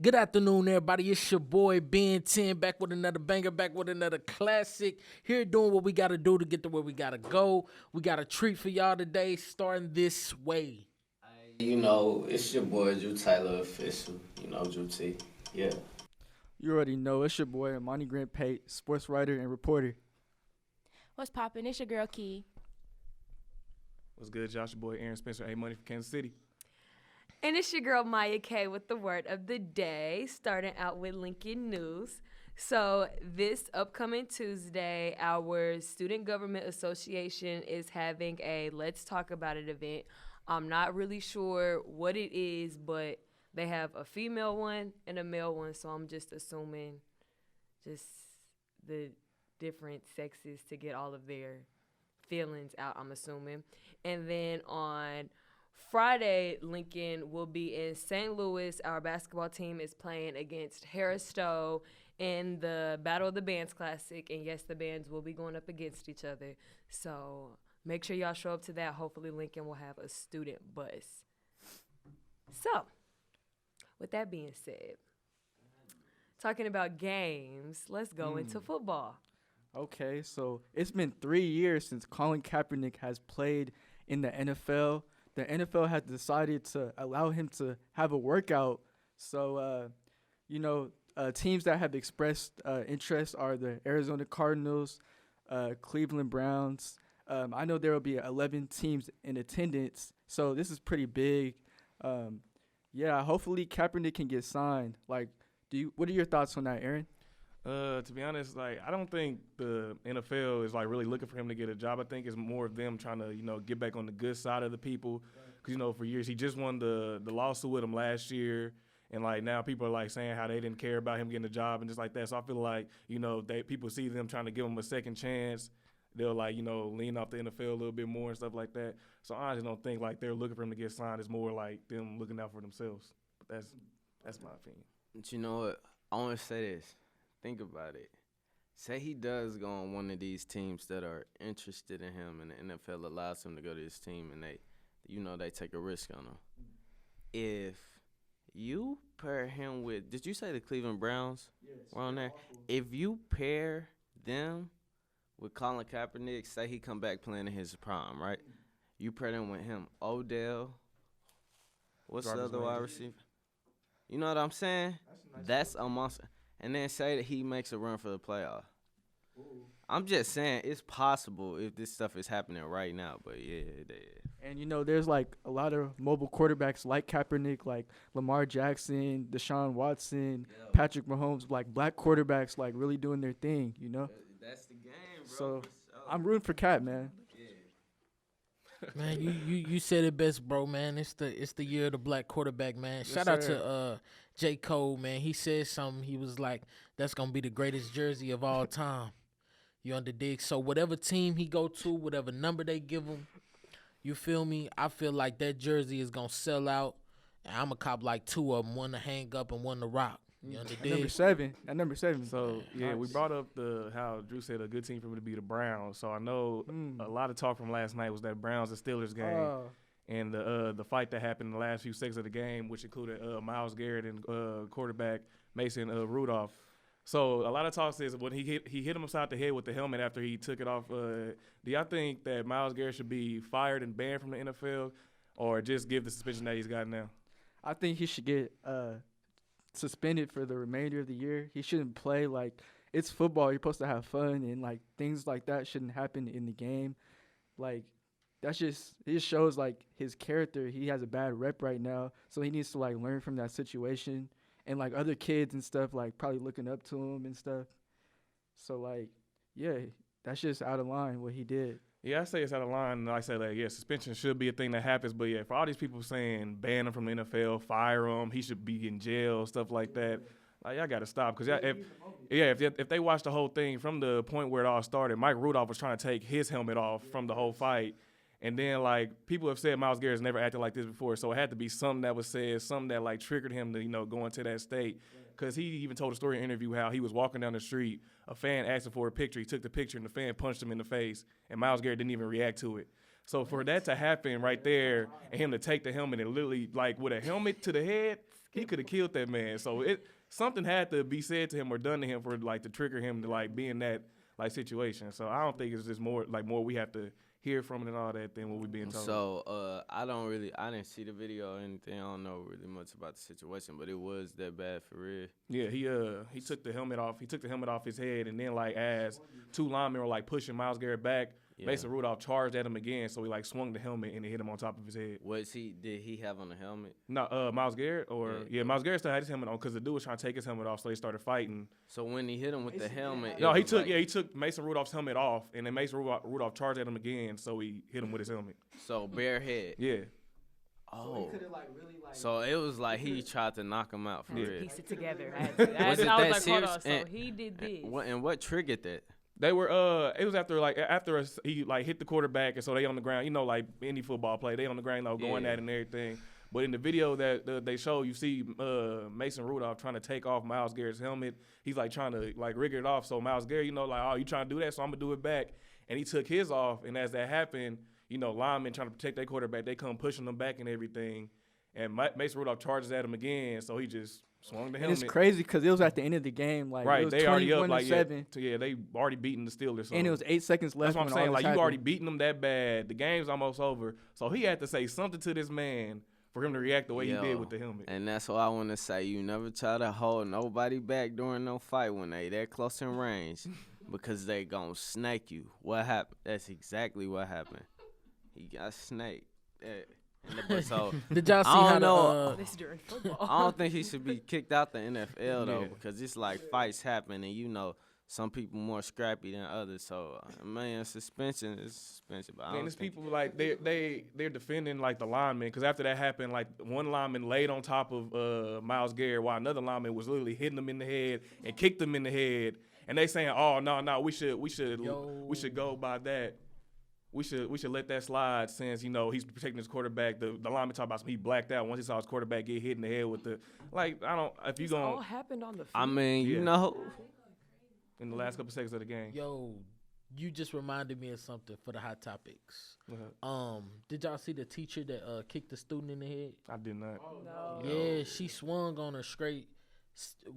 Good afternoon, everybody. It's your boy Ben 10 back with another banger, back with another classic. Here doing what we got to do to get to where we got to go. We got a treat for y'all today, starting this way. It's your boy Drew Tyler official. Drew T. Yeah. You already know it's your boy Monty Grant Pate, sports writer and reporter. What's poppin'? It's your girl Key. What's good, Josh? Your boy Aaron Spencer, A Money from Kansas City. And it's your girl Maya K with the word of the day, starting out with Lincoln News. So this upcoming Tuesday, our Student Government Association is having a Let's Talk About It event. I'm not really sure what it is, but they have a female one and a male one, so I'm just assuming just the different sexes to get all of their feelings out, I'm assuming. And then on Friday, Lincoln will be in St. Louis. Our basketball team is playing against Harris Stowe in the Battle of the Bands Classic. And yes, the bands will be going up against each other. So make sure y'all show up to that. Hopefully, Lincoln will have a student bus. So, with that being said, talking about games, let's go into football. Okay, so it's been 3 years since Colin Kaepernick has played in the NFL. The NFL has decided to allow him to have a workout. So, teams that have expressed interest are the Arizona Cardinals, Cleveland Browns. I know there will be 11 teams in attendance, so this is pretty big. Hopefully Kaepernick can get signed. What are your thoughts on that, Aaron? To be honest, I don't think the NFL is really looking for him to get a job. I think it's more of them trying to get back on the good side of the people. Because for years he just won the lawsuit with him last year, and now people are saying how they didn't care about him getting a job and just like that. So I feel like people see them trying to give him a second chance. They'll lean off the NFL a little bit more and stuff like that. So I honestly don't think they're looking for him to get signed. It's more like them looking out for themselves. But that's my opinion. But you know what? I want to say this. Think about it. Say he does go on one of these teams that are interested in him, and the NFL allows him to go to this team, and they take a risk on him. If you pair him with, did you say the Cleveland Browns were on there? If you pair them with Colin Kaepernick, say he come back playing in his prime, right? You pair them with him, Odell. What's Jarvis the other wide Landry. receiver? You know what I'm saying? That's a monster. And then say that he makes a run for the playoff. I'm just saying it's possible if this stuff is happening right now, but yeah, it is. And there's a lot of mobile quarterbacks like Kaepernick, like Lamar Jackson, Deshaun Watson, Patrick Mahomes, black quarterbacks really doing their thing, That's the game, bro. So I'm rooting for Cap, man. Man, you said it best, bro, man. It's the year of the black quarterback, man. Yes, Shout out sir. to J. Cole, man. He said something. He was like, that's going to be the greatest jersey of all time. You under dig? So whatever team he go to, whatever number they give him, you feel me? I feel like that jersey is going to sell out. And I'm going to cop two of them, one to hang up and one to rock. You under At dig? number seven. So, we Nice. brought up how Drew said a good team for him to be the Browns. So I know a lot of talk from last night was that Browns and Steelers game. And the fight that happened in the last few seconds of the game, which included Myles Garrett and quarterback Mason Rudolph. So a lot of talk says when he hit him upside the head with the helmet after he took it off. Do y'all think that Myles Garrett should be fired and banned from the NFL, or just give the suspension that he's got now? I think he should get suspended for the remainder of the year. He shouldn't play. It's football. You're supposed to have fun, and things like that shouldn't happen in the game. It just shows his character. He has a bad rep right now, so he needs to learn from that situation. And other kids and stuff probably looking up to him and stuff. So that's just out of line what he did. Yeah, I say it's out of line. And I say suspension should be a thing that happens. But for all these people saying ban him from the NFL, fire him, he should be in jail, stuff like that. Y'all got to stop because if they watch the whole thing from the point where it all started, Mike Rudolph was trying to take his helmet off from the whole fight. And then, people have said Myles Garrett's never acted like this before, so it had to be something that was said, something that, triggered him to, go into that state. Because he even told a story in an interview how he was walking down the street, a fan asked him for a picture, he took the picture, and the fan punched him in the face, and Myles Garrett didn't even react to it. So for that to happen right there, and him to take the helmet and literally, with a helmet to the head, he could have killed that man. So something had to be said to him or done to him for like to trigger him to like be in that like situation. So I don't think it's just more we have to hear from it and all that than what we being told. So I didn't see the video or anything. I don't know really much about the situation, but it was that bad for real. Yeah, he took the helmet off. He took the helmet off his head, and then like as two linemen were like pushing Myles Garrett back, Mason Rudolph charged at him again. So he like swung the helmet and it hit him on top of his head. Did he have on the helmet? No, Myles Garrett Myles Garrett still had his helmet on because the dude was trying to take his helmet off, so they started fighting. So when he hit him with the helmet, no, he took Mason Rudolph's helmet off, and then Mason Rudolph charged at him again, so he hit him with his helmet. So bare head. Yeah. Oh. So it was like he tried to knock him out for real. Piece it together. Was it that like, serious? hold on. So he did this. And what triggered that? They were it was after he like hit the quarterback, and so they on the ground, like any football play, they on the ground going at it and everything. But in the video that they show, you see Mason Rudolph trying to take off Myles Garrett's helmet. He's like trying to like rig it off. So Myles Garrett, like, oh, you trying to do that, so I'm gonna do it back. And he took his off, and as that happened, linemen trying to protect their quarterback, they come pushing them back and everything. And Mason Rudolph charges at him again, so he just swung the helmet. And it's crazy because it was at the end of the game. Like, right, it was they already up like 7. they already beaten the Steelers. So. And it was 8 seconds left. That's what I'm when saying. all Like this you already happened. beaten them that bad. The game's almost over. So he had to say something to this man for him to react the way he did with the helmet. And that's what I want to say. You never try to hold nobody back during no fight when they that close in range because they gonna snake you. What happened? That's exactly what happened. He got snaked. So Did y'all see I how don't know. This during football. I don't think he should be kicked out the NFL though, because it's like fights happen, and some people more scrappy than others. So man, suspension is suspension. But And it's people like they're defending like the lineman because after that happened, like one lineman laid on top of Myles Garrett while another lineman was literally hitting him in the head and kicked him in the head. And they saying, oh no, we should go by that. We should let that slide since he's protecting his quarterback. The lineman talking about he blacked out once he saw his quarterback get hit in the head with the This all happened on the field. I mean, in the last couple seconds of the game. Yo, you just reminded me of something for the hot topics. Did y'all see the teacher that kicked the student in the head? I did not. No. Yeah, she swung on her straight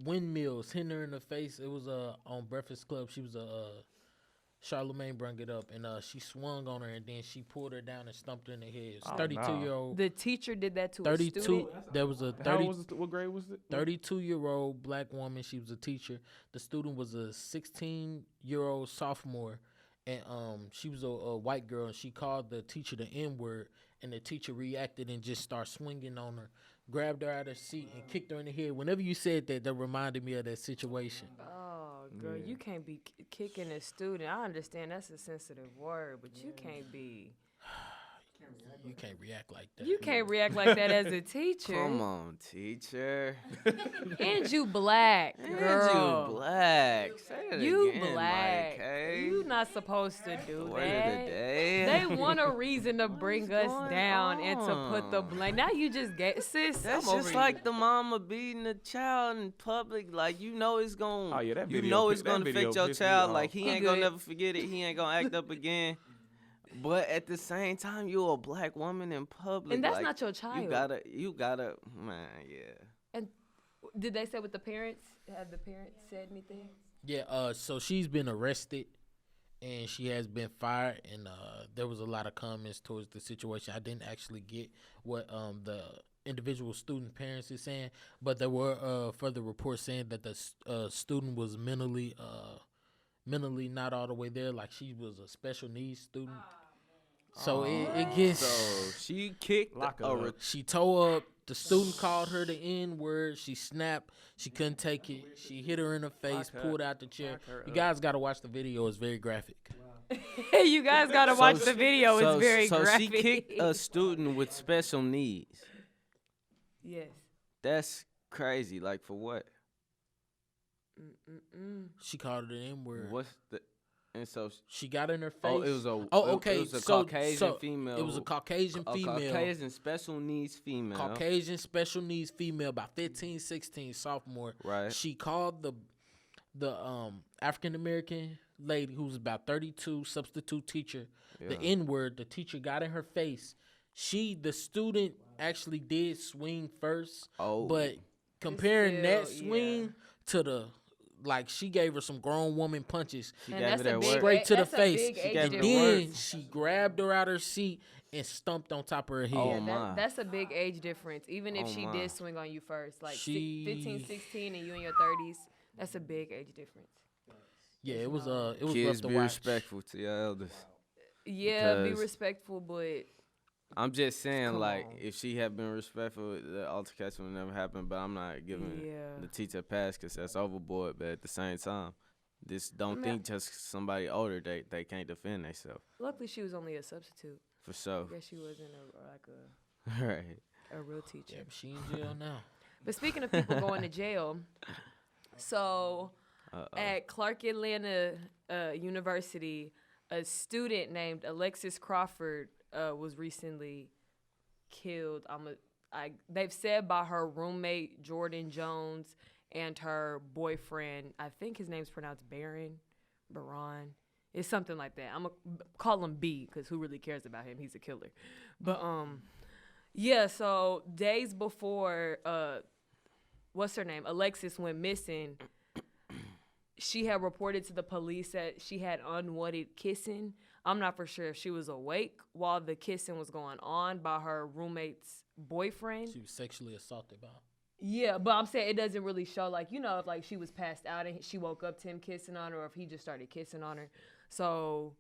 windmills, hitting her in the face. It was on Breakfast Club. She was Charlemagne brung it up, and she swung on her, and then she pulled her down and stumped her in the head. It's 32-year-old. The teacher did that to 32. a student? There was a What grade was it? 32-year-old black woman. She was a teacher. The student was a 16-year-old sophomore, and she was a white girl, and she called the teacher the N-word, and the teacher reacted and just started swinging on her, grabbed her out of her seat, and kicked her in the head. Whenever you said that, that reminded me of that situation. Oh, girl, you can't be kicking a student. I understand that's a sensitive word, but you can't be. You can't react like that. You can't react like that as a teacher. Come on, teacher. And you black, girl. And you black. Say it You again, black. Mike, hey? You not supposed to do Word of the that. day. They want a reason to bring us going down and to put the on? blame. Now you just get sis. That's I'm just over like you. the mama beating the child in public. Like it's gonna. Oh, yeah, that you video know it's that gonna video affect your pissed me child. off. Like he He ain't gonna good. never forget it. He ain't gonna act up again. But at the same time, you a black woman in public, And that's like, not your child. You gotta, man, yeah. And did they say with the parents? Have the parents said anything? Yeah, so she's been arrested, and she has been fired, and there was a lot of comments towards the situation. I didn't actually get what the individual student parents is saying, but there were further reports saying that the student was mentally not all the way there, like she was a special needs student. So it gets. So she kicked She tore up. The student called her the N-word. She snapped. She couldn't take it. She hit her in the face, pulled out the chair. You guys got to watch the video. It's very graphic. You guys gotta watch the video. It's very so graphic. she kicked a student with special needs. Yes. That's crazy. Like for what? She called her the N-word. What's the? And so She got in her face. oh, it was a okay. It was a so, Caucasian so female. It was a Caucasian female. Caucasian special needs female. Caucasian special needs female, about 15, 16, sophomore. Right. She called the African American lady who was about 32, substitute teacher, the N-word. The teacher got in her face. The student actually did swing first, Oh. but comparing that still, swing to the like she gave her some grown woman punches She And gave that's it a that big work. straight to the that's a face, big She age gave and it a difference. then she grabbed her out her seat and stumped on top of her head. Oh, Yeah, my. that's a big age difference. Even if Oh, she my. did swing on you first, like She- 15, 16, and you in your 30s, that's a big age difference. Yeah, it was rough Kids, to be watch. respectful to your elders. Yeah, be Because- respectful, but I'm just saying, Come like, on. if she had been respectful, the altercation would never happen. But I'm not giving Yeah. the teacher a pass because that's overboard. But at the same time, just don't mean, think just somebody older they can't defend themselves. luckily she was only a substitute. For sure. I guess she wasn't Right. a real teacher. Yeah, but she in jail now. But speaking of people going to jail, so Uh-oh. at Clark Atlanta University, a student named Alexis Crawford was recently killed. They've said by her roommate Jordan Jones and her boyfriend. I think his name's pronounced Baron. It's something like that. I'm gonna call him B because who really cares about him? He's a killer. But yeah. So days before what's her name? Alexis went missing. She had reported to the police that she had unwanted kissing. I'm not for sure if she was awake while the kissing was going on by her roommate's boyfriend. She was sexually assaulted by him. Yeah, but I'm saying it doesn't really show, like, you know, if like she was passed out and she woke up to him kissing on her, or if he just started kissing on her. So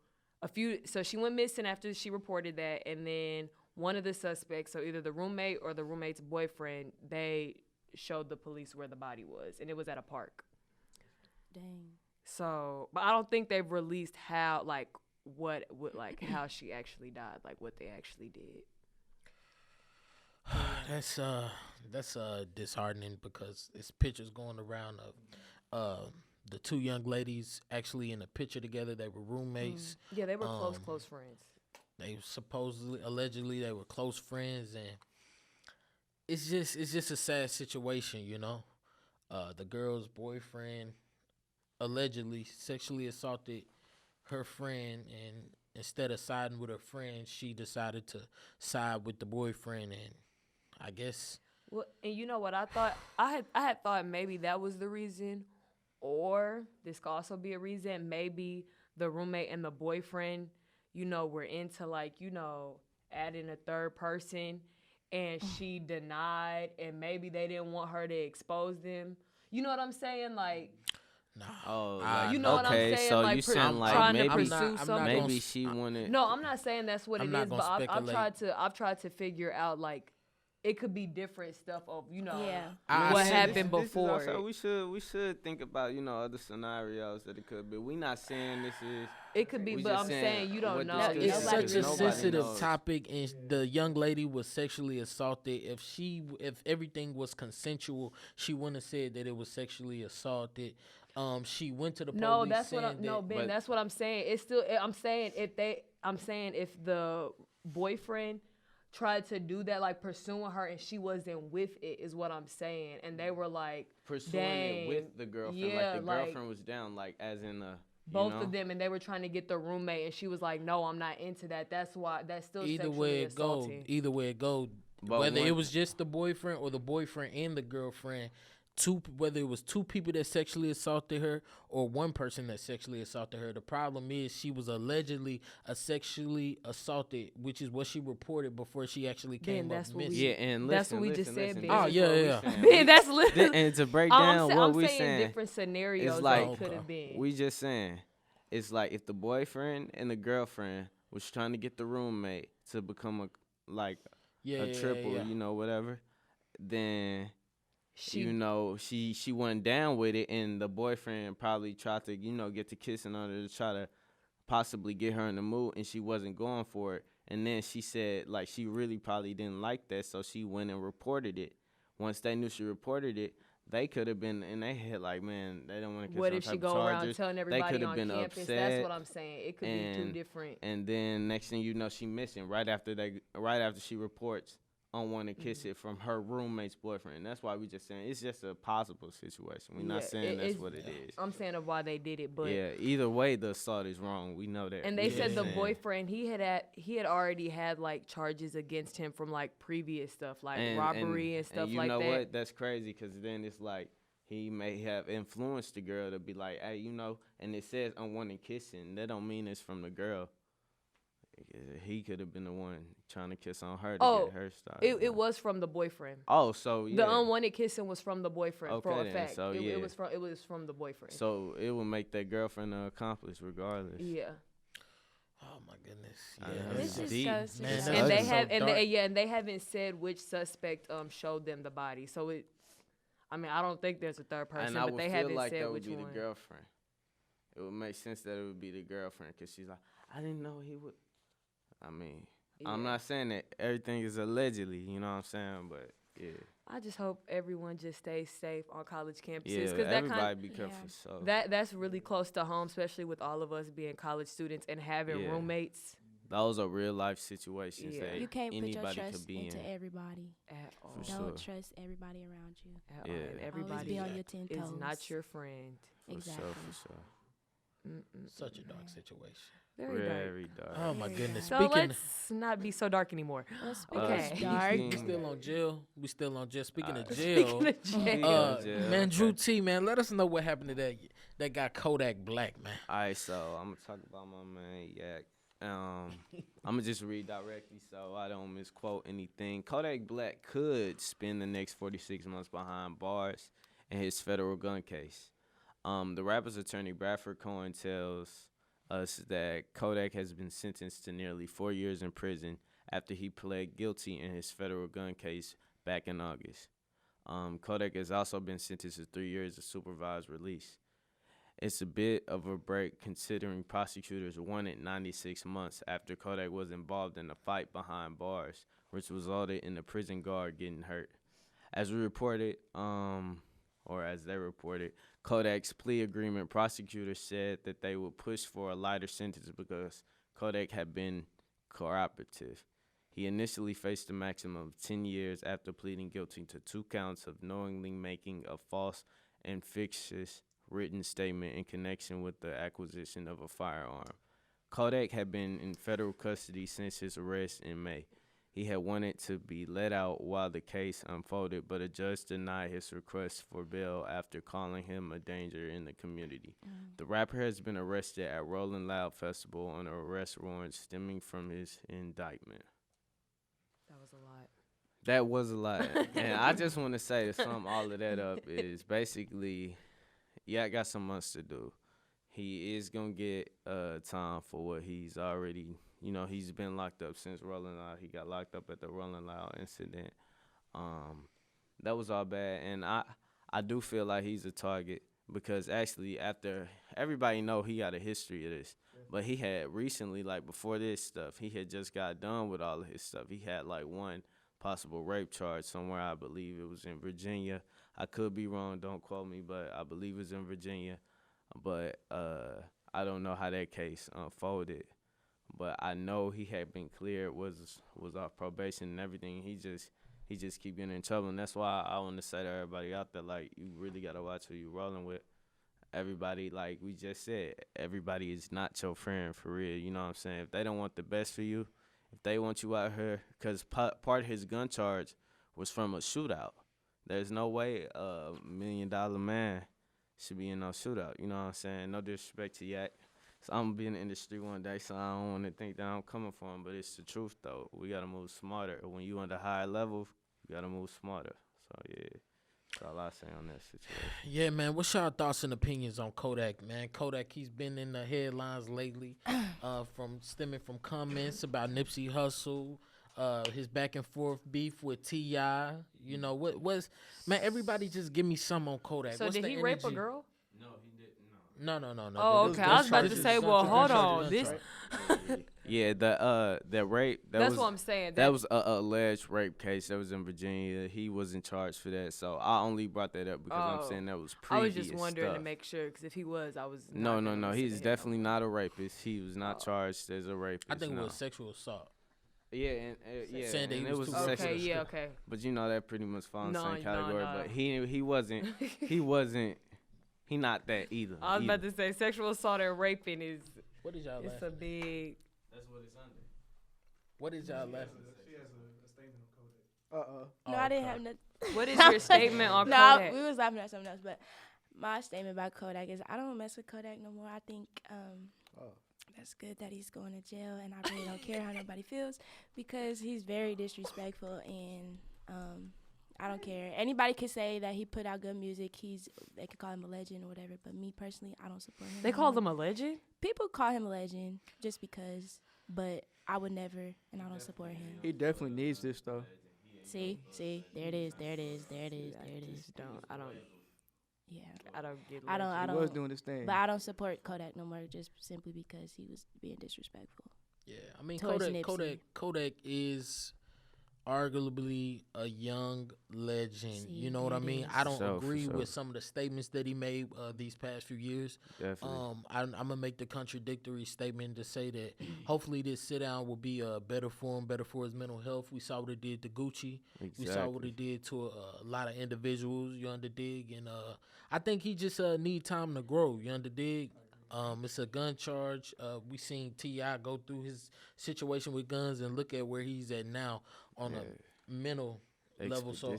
she went missing after she reported that, and then one of the suspects, so either the roommate or the roommate's boyfriend, they showed the police where the body was, and it was at a park. Dang. So, but I don't think they've released how, like, what how she actually died, like what they actually did. That's disheartening because it's pictures going around of the two young ladies actually in a picture together. They were roommates. Yeah, they were close friends. They allegedly they were close friends, and it's just a sad situation, you know. The girl's boyfriend allegedly sexually assaulted her friend, and instead of siding with her friend, she decided to side with the boyfriend, and I guess. Well, and you know what I thought? I had thought maybe that was the reason, or this could also be a reason. Maybe the roommate and the boyfriend, you know, were into, like, you know, adding a third person, and she denied, and maybe they didn't want her to expose them. You know what I'm saying? Like, Nah. Oh, you know what I'm okay, saying? so like, you saying like trying to maybe pursue I'm not something. gonna maybe she wanted. No, I'm not saying that's what I'm it not is, gonna but I've speculate. tried to figure out, like, it could be different stuff of, you know, Yeah. what see, happened This is before. also, we should think about, you know, other scenarios that it could be. We not saying this is. It could be, We but just I'm saying saying you don't what know. this could It's be, such because a nobody sensitive knows. topic, and the young lady was sexually assaulted. If everything was consensual, she wouldn't have said that it was sexually assaulted. She went to the police. No, that's what saying I'm. No, that- Ben, but- that's what I'm saying. It's still. I'm saying if the boyfriend tried to do that, like pursuing her, and she wasn't with it, is what I'm saying. And they were like Pursuing it with dang, the girlfriend, yeah, like the like, girlfriend was down, like as in a. both of them, and they were trying to get the roommate, and she was like, "No, I'm not into that." That's why. That's still either sexually way it go, assaulting. But whether it one- was just the boyfriend or the boyfriend and the girlfriend, whether it was two people that sexually assaulted her or one person that sexually assaulted her, the problem is she was allegedly sexually assaulted, which is what she reported before she actually came that's up what we- missing. Yeah, and That's listen, what we listen, just said, listen, Ben. this Oh, is yeah, what we yeah. saying. Ben, that's literally. And to break I'm down what I'm we saying saying, different scenarios it's that like- it could have been. we just saying, it's like if the boyfriend and the girlfriend was trying to get the roommate to become a triple, yeah. you know, whatever, then She you know she went down with it, and the boyfriend probably tried to, you know, get to kissing on her to try to possibly get her in the mood, and she wasn't going for it. And then she said like she really probably didn't like that, so she went and reported it. Once they knew she reported it, they could have been in their head like, man, they don't want to. What if she go around telling everybody coulda on been campus? upset, That's what I'm saying. It could be two and- different. And then next thing you know, she missing right after she reports unwanted kiss it from her roommate's boyfriend. That's why we just saying it's just a possible situation. We're not Yeah, saying that's it's- what it is. I'm saying of why they did it, but Yeah, either way, the assault is wrong. We know that. and We they just said the saying- boyfriend he had already had like charges against him from like previous stuff like robbery and stuff you like know that. what? That's crazy because then it's like he may have influenced the girl to be like, hey, and it says unwanted kissing. That don't mean it's from the girl. He could have been the one trying to kiss on her to get her started. It was from the boyfriend. Oh, so yeah. The unwanted kissing was from the boyfriend for Okay a then, fact. so it yeah. was from the boyfriend. So it would make that girlfriend an accomplice regardless. Yeah. Oh my goodness. I Yeah, know. This that's is deep. disgusting. Man, It's that's And they so have dark. and they haven't said which suspect showed them the body. So I mean, I don't think there's a third person, And I but would they feel haven't like said that would which be one. the girlfriend. It would make sense that it would be the girlfriend because she's like, I didn't know he would. I mean, I'm Yeah. not saying that everything is allegedly, you know what I'm saying? But yeah. I just hope everyone just stays safe on college campuses Yeah, because that everybody be careful. Yeah. So that's really close to home, especially with all of us being college students and having Yeah. roommates those are real life situations Yeah. that You can't put your anybody trust could be into in. everybody. at all. For Don't sure. trust everybody around you. At Yeah. all. And Always everybody be on your 10 is toes. not your friend. For Exactly. sure, for sure. Such a dark situation. Very dark. Very dark. Oh my Very goodness. So Speaking let's not be so dark anymore. Well, speaking Okay. of dark, we still on jail. We still on jail. Speaking of jail, Speaking of jail, jail, man, Drew okay. T, man, let us know what happened to that guy Kodak Black, man. All right, so I'm gonna talk about my man Yak. I'm gonna just read directly so I don't misquote anything. Kodak Black could spend the next 46 months behind bars in his federal gun case. The rapper's attorney Bradford Cohen tells us that Kodak has been sentenced to nearly 4 years in prison after he pled guilty in his federal gun case back in August. Kodak has also been sentenced to 3 years of supervised release. It's a bit of a break considering prosecutors wanted 96 months after Kodak was involved in a fight behind bars, which resulted in a prison guard getting hurt. As we reported, or as they reported, Kodak's plea agreement prosecutors said that they would push for a lighter sentence because Kodak had been cooperative. He initially faced a maximum of 10 years after pleading guilty to 2 counts of knowingly making a false and fictitious written statement in connection with the acquisition of a firearm. Kodak had been in federal custody since his arrest in May. He had wanted to be let out while the case unfolded, but a judge denied his request for bail after calling him a danger in the community. The rapper has been arrested at Rolling Loud Festival on an arrest warrant stemming from his indictment. that was a lot. That was a lot. And I just want to say to sum all of that up is basically, I got some months to do. He is going to get time for what he's already, he's been locked up since Rolling Loud. He got locked up at the Rolling Loud incident. That was all bad. And I do feel like he's a target because actually after everybody know he got a history of this. But he had recently, like before this stuff, he had just got done with all of his stuff. He had like one possible rape charge somewhere. I believe it was in Virginia. I could be wrong. Don't quote me, but I believe it's in Virginia. But I don't know how that case unfolded. But I know he had been cleared, was off probation and everything. He just keep getting in trouble, and that's why I want to say to everybody out there, like, you really gotta watch who you rolling with. Everybody, like we just said, everybody is not your friend for real. You know what I'm saying? If they don't want the best for you, if they want you out here, because part of his gun charge was from a shootout. There's no way a $1 million man should be in no shootout. You know what I'm saying? No disrespect to Yak. So I'm gonna be in the industry one day, so I don't want to think that I'm coming for him, but it's the truth though. We gotta move smarter. When you on the higher level, you gotta move smarter. So yeah, that's all I say on that situation. Yeah, man. What's y'all thoughts and opinions on Kodak, man? Kodak, he's been in the headlines lately, stemming from comments about Nipsey Hussle, his back and forth beef with T.I. You know what's man? Everybody just give me some on Kodak. So What's did the he rape a energy? girl? No, he didn't. No. Oh, This- okay. I was about to this say, is well, hold gunshot on. to This gunshot. Yeah, the rape. that's what I'm saying. That was a alleged rape case that was in Virginia. He wasn't charged for that, so I only brought that up because I'm saying that was I previous was just wondering stuff. to make sure, because if he was, I was. No. He's He's definitely not a rapist. He was not charged as a rapist. I think it no. was sexual assault. Yeah, and Saying that and he it was was too sexual. Okay, yeah, restrictive. okay. But you know that pretty much falls in the No, same category. no. But he wasn't he not that either. I was about to say sexual assault and raping is What is y'all it's laughing? a big. That's what it's under. What is y'all laughing? She has a statement on Kodak. No, I didn't have nothing. What is your statement on No, Kodak? we was laughing at something else, but my statement about Kodak is I don't mess with Kodak no more. I think that's good that he's going to jail, and I really don't care how nobody feels because he's very disrespectful, and I don't care. Anybody could say that he put out good music. They could call him a legend or whatever, but me personally, I don't support him. They call him a legend? People call him a legend just because, but I would never, and I don't support him. He definitely needs this though. See, there it is. I don't Yeah, get I don't. He was doing this thing. But I don't support Kodak no more, just simply because he was being disrespectful. Yeah, I mean Towards Nipsey. Kodak is arguably a young legend. See, You know what I it mean? is. I don't So, for agree sure. with some of the statements that he made these past few years. Definitely. I'm gonna make the contradictory statement to say that hopefully this sit down will be better for him, better for his mental health. We saw what it did to Gucci. We saw what it did to a lot of individuals. You underdig? And I think he just need time to grow. You underdig? It's a gun charge. We seen T.I. go through his situation with guns and look at where he's at now on a mental level. So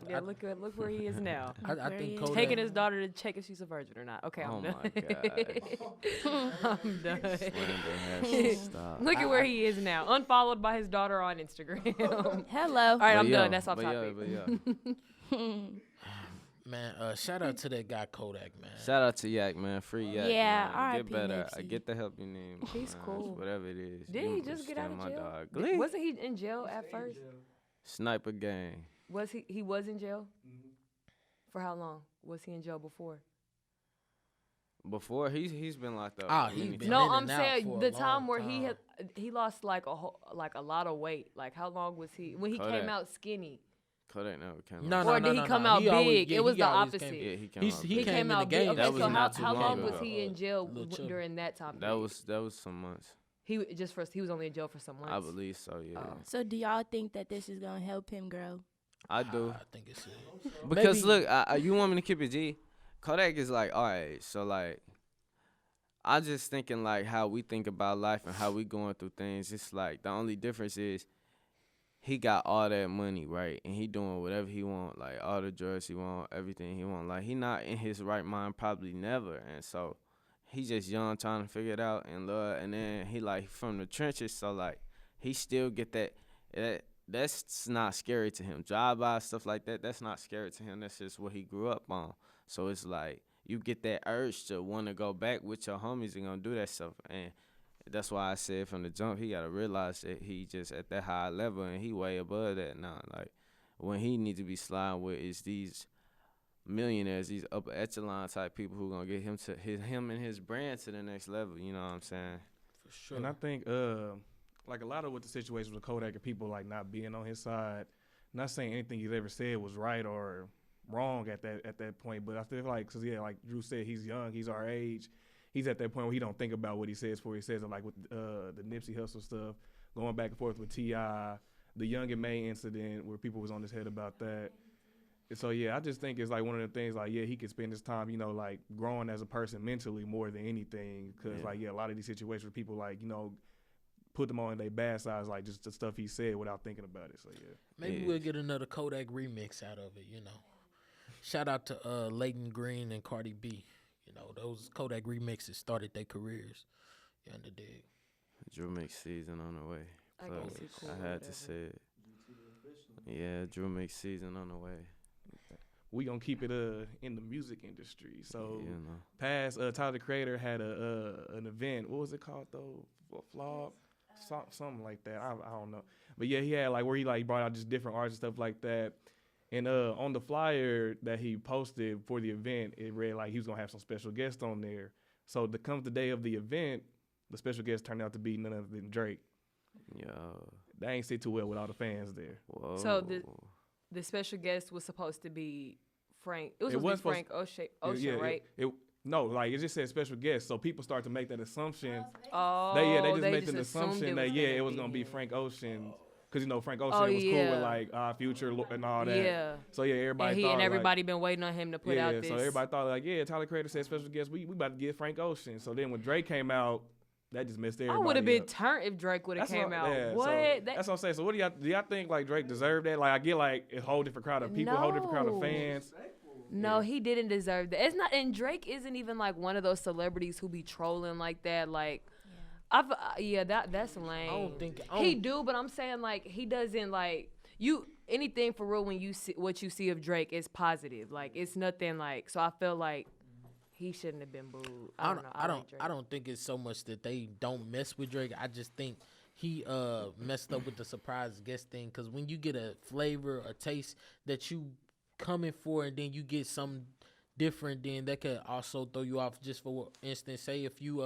Yeah, look where he is now. I think Kodak, Taking his daughter to check if she's a virgin or not. Okay, I'm Oh done. my God. I'm done. Slander has to stop. Look at where he is now, unfollowed by his daughter on Instagram. Hello. All right, But I'm yo, done. That's off but topic. man, shout out to that guy Kodak, man. Shout out to Yak, man. Free Yak. Yeah, man. R.I.P. Get better. Nipsey. Get the help you need. He's man. cool. Whatever it is. Didn't he You just get out of understand jail? my dog. Glee. Wasn't he in jail at first? Sniper gang. Was he? He was in jail. For how long was he in jail before? Before he's been locked up. Ah, he's many been times. No, in I'm and out saying for a the long time where time. he lost like a lot of weight. Like how long was he when he came Kodak. out skinny? Kodak never came No, out. no, Or no, did no, he come no. out He always- big? yeah, It was he the always opposite. came- Yeah, he came He's- out. he big. came in the out game. big. That Okay, was so not too how long long ago. was he in jail Lil Chubby. during that time? That was some months. he was only in jail for some months. I believe so. Yeah. Oh. So do y'all think that this is gonna help him grow? I do. I think it's Because Maybe- look, you want me to keep it G? Kodak is like, all right, so like, I just thinking like how we think about life and how we going through things. It's like the only difference is he got all that money, right? And he doing whatever he want, like all the drugs he want, everything he want. Like he not in his right mind, probably never. And so he just young, trying to figure it out and love. And then he like from the trenches, so like he still get that. That's not scary to him. Drive-by, stuff like that, that's not scary to him. That's just what he grew up on. So it's like you get that urge to want to go back with your homies and gonna do that stuff. And that's why I said from the jump, he got to realize that he just at that high level and he way above that now. Like when he need to be sliding with is these millionaires, these upper echelon type people who gonna get him and his brand to the next level. You know what I'm saying? for sure. And I think like a lot of with the situation with Kodak and people like not being on his side, not saying anything he's ever said was right or wrong at that point, but I feel like, cause yeah, like Drew said, he's young, he's our age, he's at that point where he don't think about what he says before he says it. Like with the Nipsey Hussle stuff, going back and forth with T.I., the Young and May incident where people was on his head about that. And so yeah, I just think it's like one of the things like, yeah, he could spend his time, you know, like growing as a person mentally more than anything, cause like yeah, a lot of these situations where people like, you know, put them on their bad sides, like just the stuff he said without thinking about it. So yeah, Maybe we'll get another Kodak remix out of it, you know. Shout out to Leighton Green and Cardi B. You know, those Kodak remixes started their careers. You underdig? Drew Mix season on the way. I Plug guess it. he cool, I had to say it. Yeah, Drew Mix season on the way. we gonna keep it in the music industry. So You know. past Tyler the Creator had an event. What was it called though? Flop, something like that. I don't know. But yeah, he had like where he like brought out just different artists and stuff like that. And on the flyer that he posted for the event, it read like he was gonna have some special guests on there. So to come the day of the event, the special guest turned out to be none other than Drake. Yo. That ain't sit too well with all the fans there. Whoa. So the special guest was supposed to be Frank. It was supposed to be Frank Ocean, Yeah, right? No, like it just said special guest, so people start to make that assumption. Oh, They just made the assumed assumption that it was gonna be him. Frank Ocean, because Frank Ocean was cool with like Future and all that. Yeah. So everybody And thought everybody been waiting on him to put out this. So everybody thought like, Tyler Creator said special guest. We about to get Frank Ocean. So then when Drake came out, that just messed everybody. I would have been up. turned if Drake would have came out. Yeah, What? So that's what I'm saying. So what do y'all think like Drake deserved that? Like I get like a whole different crowd of people, a whole different crowd of fans. No, he didn't deserve that. It's not, and Drake isn't even like one of those celebrities who be trolling like that. Like, that's lame. I don't think he do, but I'm saying like he doesn't like anything for real when you see what you see of Drake is positive. Like it's nothing like. So I feel like he shouldn't have been booed. I don't know. I don't think it's so much that they don't mess with Drake. I just think he messed up with the surprise guest thing, because when you get a flavor, a taste that you coming for, and then you get something different, then that could also throw you off. Just for instance, say if you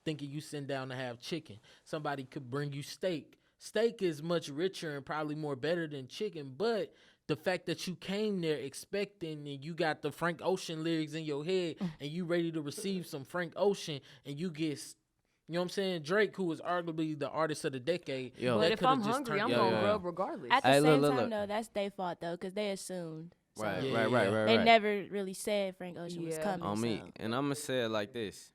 thinking you sitting down to have chicken, somebody could bring you steak. Steak is much richer and probably more better than chicken, but the fact that you came there expecting and you got the Frank Ocean lyrics in your head and you ready to receive some Frank Ocean, and you get, you know what I'm saying, Drake, who is arguably the artist of the decade. But if I'm hungry, I'm going to grub regardless. At the same time, though, that's their fault, though, because they assumed. So Right. They never really said Frank Ocean was coming. On me. And I'm going to say it like this.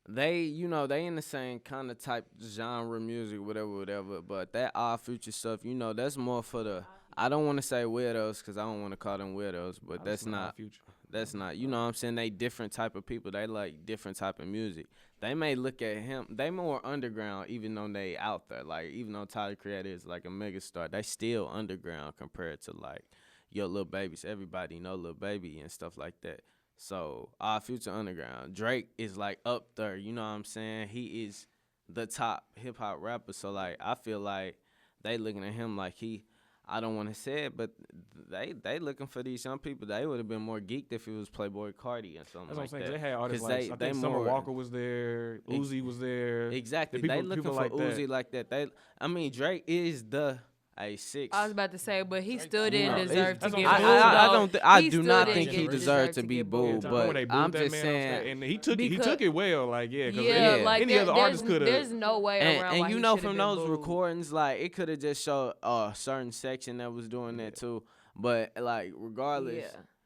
They in the same kind of type genre music, whatever. But that Odd Future stuff, that's more for the, I don't want to say weirdos, because I don't want to call them weirdos, but that's not, you know what I'm saying? They different type of people. They like different type of music. They may look at him, they more underground, even though they out there. Like, even though Tyler Creator is like a megastar, they still underground compared to like your Lil Babies. Everybody know Lil Baby and stuff like that. So, Future underground. Drake is like up there, you know what I'm saying? He is the top hip hop rapper. So like, I feel like they looking at him like I don't want to say it, but they looking for these young people. They would have been more geeked if it was Playboy Cardi or something. That's like what I'm saying. that. They had artists like, I think Summer Walker was there, Uzi was there. Exactly. People, they looking for like Uzi like that. Drake is the A6. I was about to say, but he still didn't deserve to get booed. I do not think he deserved to be booed, but I'm just saying. And he took it well, like like any other artist could have. There's no way around. And why you he know, should've from been those booed. recordings, like it could have just showed a certain section that was doing that too. But like, regardless,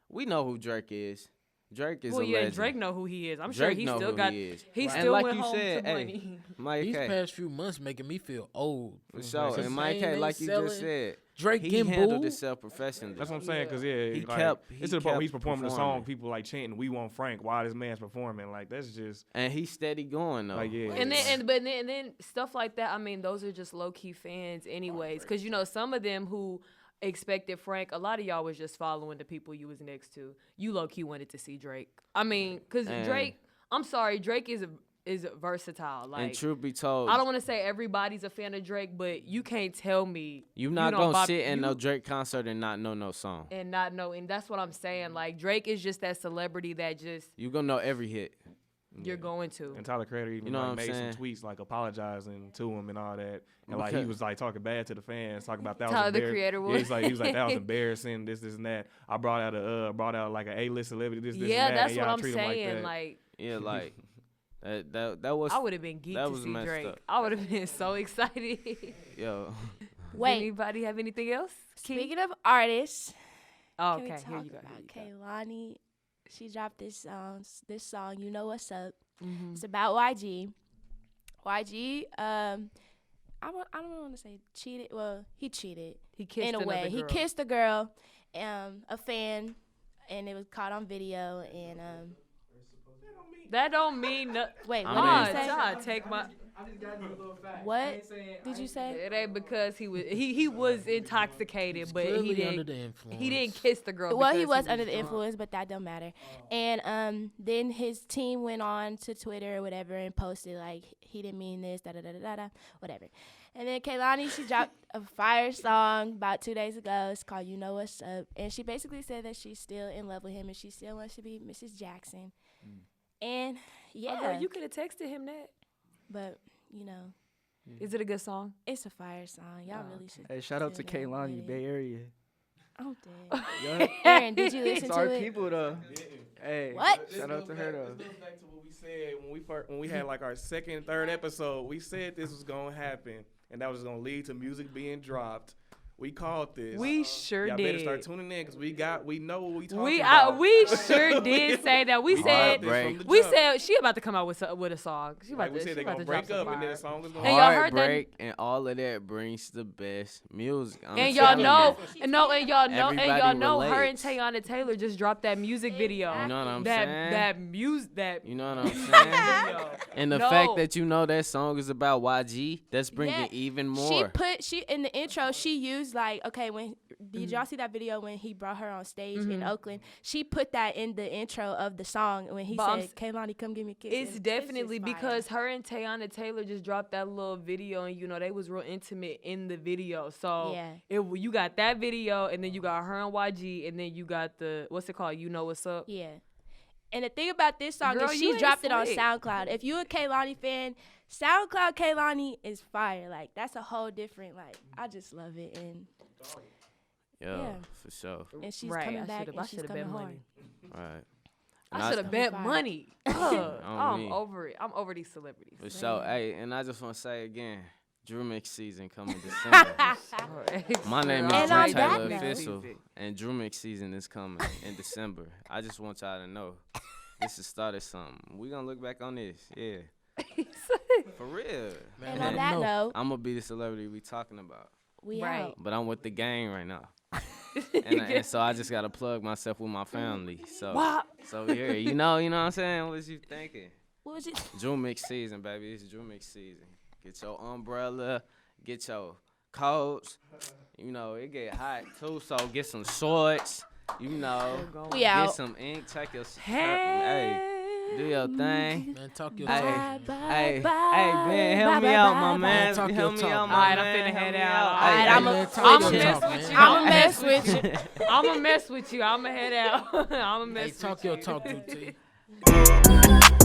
we know who Drake is. Drake is a legend. Drake know who he is. I'm Drake sure he still got. He and still like went you home said, to money. Mike These K. past few months making me feel old. For sure. And Mike K, like you just said, Drake he getting handled booed. himself professionally. That's what I'm saying, because it's to the point where he's performing the song, people like chanting, "We want Frank," while this man's performing. Like that's just. And he's steady going though. Like And then stuff like that. I mean, those are just low key fans, anyways. Because some of them who expected Frank, a lot of y'all was just following the people you was next to. You low key wanted to see Drake. I mean, because Drake. I'm sorry, Drake is versatile. Like, and truth be told, I don't want to say everybody's a fan of Drake, but you can't tell me you're not gonna sit in no Drake concert and not know no song. And not know, and that's what I'm saying. Like, Drake is just that celebrity that just you gonna know every hit. You're going to. And Tyler Creator even made some tweets like apologizing to him and all that. And like he was like talking bad to the fans, talking about that Tyler was the Creator was. Yeah, he was like that was embarrassing, this and that. I brought out like an A-list celebrity, this and that. Yeah, that's and what y'all I'm treat him saying. like yeah, like that was. I would have been geeked to see Drake. Up. I would have been so excited. Yo. Wait. Anybody have anything else? Speaking of artists, oh, can we okay, talk here you go. about Kehlani? She dropped this song, You Know What's Up. Mm-hmm. It's about YG. YG, I don't want to say cheated. Well, he cheated. He kissed in a way. girl. He kissed a girl, a fan, and it was caught on video. And that don't mean no. Wait, what I did you say? John, take my. I just got you a little fact. What did you say? It ain't because he was intoxicated, but he Clearly under didn't. the influence. He didn't kiss the girl. Well, he because was under the drunk. influence, but that don't matter. And then his team went on to Twitter or whatever and posted like he didn't mean this, whatever. And then Kehlani, she dropped a fire song about 2 days ago. It's called You Know What's Up, and she basically said that she's still in love with him and she still wants to be Mrs. Jackson. And yeah, Oh, girl, you could have texted him that. but Is it a good song? it's a fire song. Y'all really should. Hey, shout out to Kehlani, Kehlani, Bay Area. I'm dead. Yeah. Aaron, did you listen It's our to it? people though. Hey, What? Shout out to her though. This goes back to what we said when we had like our second, third episode. We said this was gonna happen, and that was gonna lead to music being dropped. We called this. We sure Y'all did. better start tuning in because we know what we talking about. We sure did say that. We said Heartbreak. from the we jump. said she about to come out with a song. She Like about we to said, she they about gonna to drop break up, some and then fire. the song is gonna. And y'all heard that- Heartbreak and all of that brings the best music. And y'all know, Everybody her and relates. Tayana Taylor just dropped that music video. You know what I'm that saying? that music that You know what I'm saying? video. And the No. fact that you know that song is about YG, that's bringing Yeah. even more. She in the intro, she used like, okay, when did y'all see that video when he brought her on stage in Oakland? She put that in the intro of the song when he But I'm said, "Kaylani, come give me a kiss." It's And definitely just fire. because her and Tayana Taylor just dropped that little video, and they was real intimate in the video. So Yeah. you got that video, and then you got her and YG, and then you got the what's it called? You know what's up? Yeah. And the thing about this song Girl, is you she ain't dropped it on slick. SoundCloud. If you a Kaylani fan, SoundCloud Kaylani is fire. Like that's a whole different. Like I just love it, and Yeah, for sure. she's Right, coming I back should've- and I she's should've coming bet hard. money. Right. I should have bet fire. money. On I'm me. over it. I'm over these celebrities. For sure. Hey, and I just want to say again, Drew Mix season coming December. My name is And Drew on that Taylor note- Official, and Drew Mix season is coming in December. I just want y'all to know, this has started something. We gonna look back on this, yeah. For real. Man, And let on 'em that know. note, I'm gonna be the celebrity we talking about, we Right. out. but I'm with the gang right now. And so I just gotta plug myself with my family. So yeah, you know what I'm saying? What you thinking? What was it? Drew Mix season, baby. It's Drew Mix season. Get your umbrella, get your coats. You know, it get hot too, so get some shorts. You know, We get out. some ink, check your hey, do your thing. Man, talk your Hey, talk. hey, Ben, help me out, my man. Talk your Help me talk, out, man. my Alright, I'm man. finna Help head me out. out. Alright, Hey, I'ma hey, Man, talk I'ma your mess talk, with man. you. I'ma mess with you. I'ma mess with you. I'ma head out. I'ma Hey, mess talk with your you. talk, Drew T.